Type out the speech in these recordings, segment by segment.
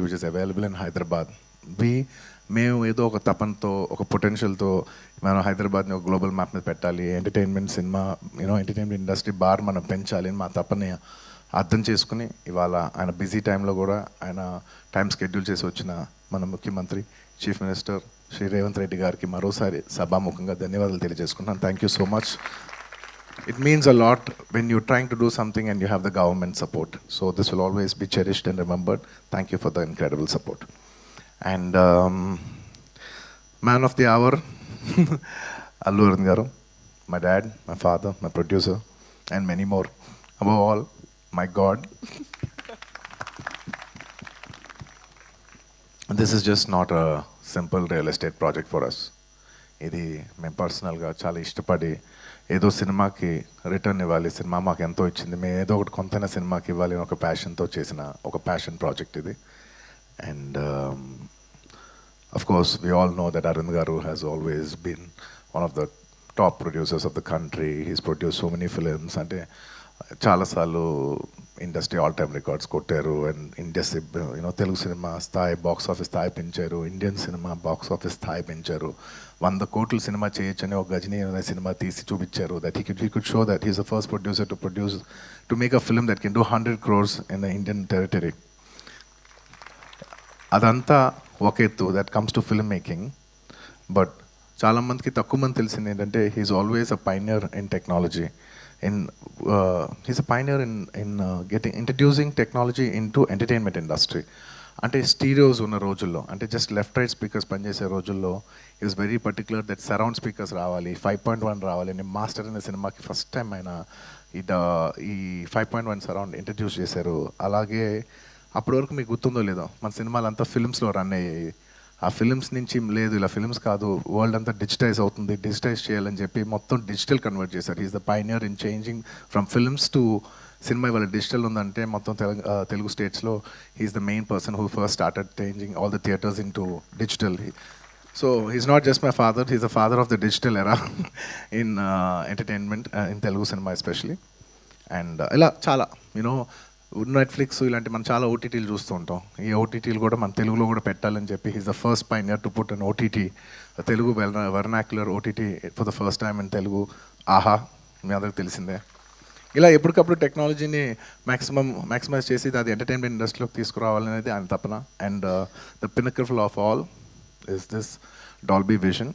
which is available in Hyderabad. మేము ఏదో ఒక తపనతో ఒక పొటెన్షియల్తో మనం హైదరాబాద్ని ఒక గ్లోబల్ మ్యాప్ మీద పెట్టాలి, entertainment cinema entertainment industry bar మనం పెంచాలి అని మా తపని అర్థం చేసుకుని ఇవాళ ఆయన బిజీ టైంలో కూడా ఆయన టైం షెడ్యూల్ చేసి వచ్చిన మన ముఖ్యమంత్రి చీఫ్ మినిస్టర్ శ్రీ రేవంత్ రెడ్డి గారికి మరోసారి సభాముఖంగా ధన్యవాదాలు తెలియజేసుకుంటున్నాను. Thank you so much. It means a lot when you're trying to do something and you have the government support. So this will always be cherished and remembered. Thank you for the incredible support. And man of the hour, Allu Arjun garu, my dad, my father, my producer, and many more. Above all, my God. This is just not a simple real estate project for us. ఇది మేము పర్సనల్గా చాలా ఇష్టపడి ఏదో సినిమాకి return ఇవ్వాలి, cinema మాకు ఎంతో ఇచ్చింది, మేము ఏదో ఒకటి కొంతైనా సినిమాకి ఇవ్వాలి అని ఒక ప్యాషన్తో చేసిన ఒక ప్యాషన్ ప్రాజెక్ట్ ఇది. And of course we all know that Arun garu has always been one of the top producers of the country. He's produce so many films. అంటే చాలాసార్లు ఇండస్ట్రీ ఆల్ టైమ్ రికార్డ్స్ కొట్టారు. అండ్ ఇండస్ట్రీ తెలుగు సినిమా స్థాయి box office స్థాయి పెంచారు, Indian cinema box office స్థాయి పెంచారు. 100 కోట్ల సినిమా చేయొచ్చని ఒక గజనీ అనే సినిమా తీసి చూపించారు. That he could show that he's the first producer to make a film that can do 100 crores in the Indian territory. అదంతా ఒక ఎత్తు, that comes to film making. But చాలామందికి తక్కువ మంది తెలిసింది ఏంటంటే he's always a pioneer in technology. He's a pioneer in introducing technology into entertainment industry. అంటే స్టీరియోస్ ఉన్న రోజుల్లో, అంటే జస్ట్ లెఫ్ట్ రైట్ స్పీకర్స్ పనిచేసే రోజుల్లో is very particular that surround speakers రావాలి, 5.1 రావాలి. నేను మాస్టర్ అనే సినిమాకి ఫస్ట్ టైం ఆయన ఈ 5.1 సరౌండ్ ఇంట్రడ్యూస్ చేశారు. అలాగే అప్పటి వరకు మీకు గుర్తుందో లేదో మన సినిమాలు అంతా ఫిల్మ్స్లో రన్ అయ్యాయి. ఆ ఫిల్మ్స్ నుంచి లేదు ఇలా ఫిల్మ్స్ కాదు, వరల్డ్ అంతా డిజిటైజ్ అవుతుంది, డిజిటైజ్ చేయాలని చెప్పి మొత్తం డిజిటల్ కన్వర్ట్ చేశారు. Is the pioneer in changing from films to cinema. ఇవాళ డిజిటల్ ఉందంటే మొత్తం తెలుగు స్టేట్స్లో he's the main person who first started changing all the theatres into digital. So he's not just my father, he's the father of the digital era in entertainment in Telugu cinema especially. And ఇలా చాలా Netflix ఇలాంటి మనం చాలా ఓటీటీలు చూస్తూ ఉంటాం. ఈ ఓటీటీలు కూడా మన తెలుగులో కూడా పెట్టాలని చెప్పి he's the first pioneer to put an OTT, Telugu vernacular OTT for the first time in Telugu. ఆహా, మీ అందరికి తెలిసిందే. ఇలా ఎప్పటికప్పుడు టెక్నాలజీని మ్యాక్సిమైజ్ చేసి అది ఎంటర్టైన్మెంట్ ఇండస్ట్రీలోకి తీసుకురావాలనేది ఆయన తపన. And the pinnacle of all is this Dolby vision.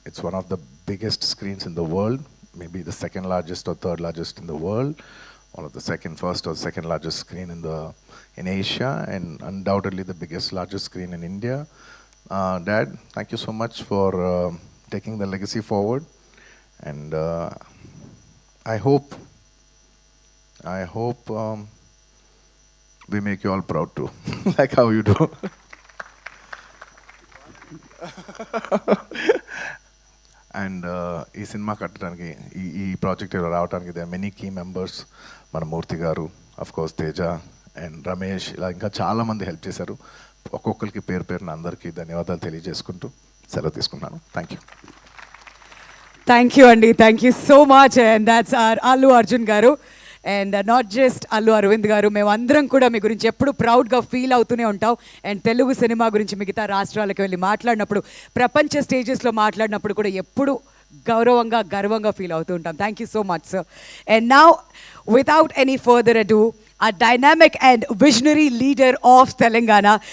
It's one of the biggest screens in the world, maybe the second largest or third largest in the world. One of the first or second largest screen in Asia, and undoubtedly the largest screen in India. Dad, thank you so much for taking the legacy forward, and I hope we make you all proud too, like how you do. And ఈ cinema కట్టడానికి ఈ project రావడానికి there are many key members. మన Murthy garu, of course Teja and Ramesh, ఇలా ఇంకా చాలామంది help చేశారు. ఒక్కొక్కరికి పేరు పేరున అందరికీ ధన్యవాదాలు తెలియజేసుకుంటూ సెలవు తీసుకున్నాను. థ్యాంక్ యూ అండి, thank you so much. And that's our Allu Arjun garu. And not just Allu Aravind garu, మేము అందరం కూడా మీ గురించి ఎప్పుడు ప్రౌడ్గా ఫీల్ అవుతూనే ఉంటాం. అండ్ తెలుగు సినిమా గురించి మిగతా రాష్ట్రాలకు వెళ్ళి మాట్లాడినప్పుడు, ప్రపంచ స్టేజెస్లో మాట్లాడినప్పుడు కూడా ఎప్పుడు గర్వంగా ఫీల్ అవుతూ ఉంటాం. Thank you so much sir. And now without any further ado, a dynamic and visionary leader of Telangana,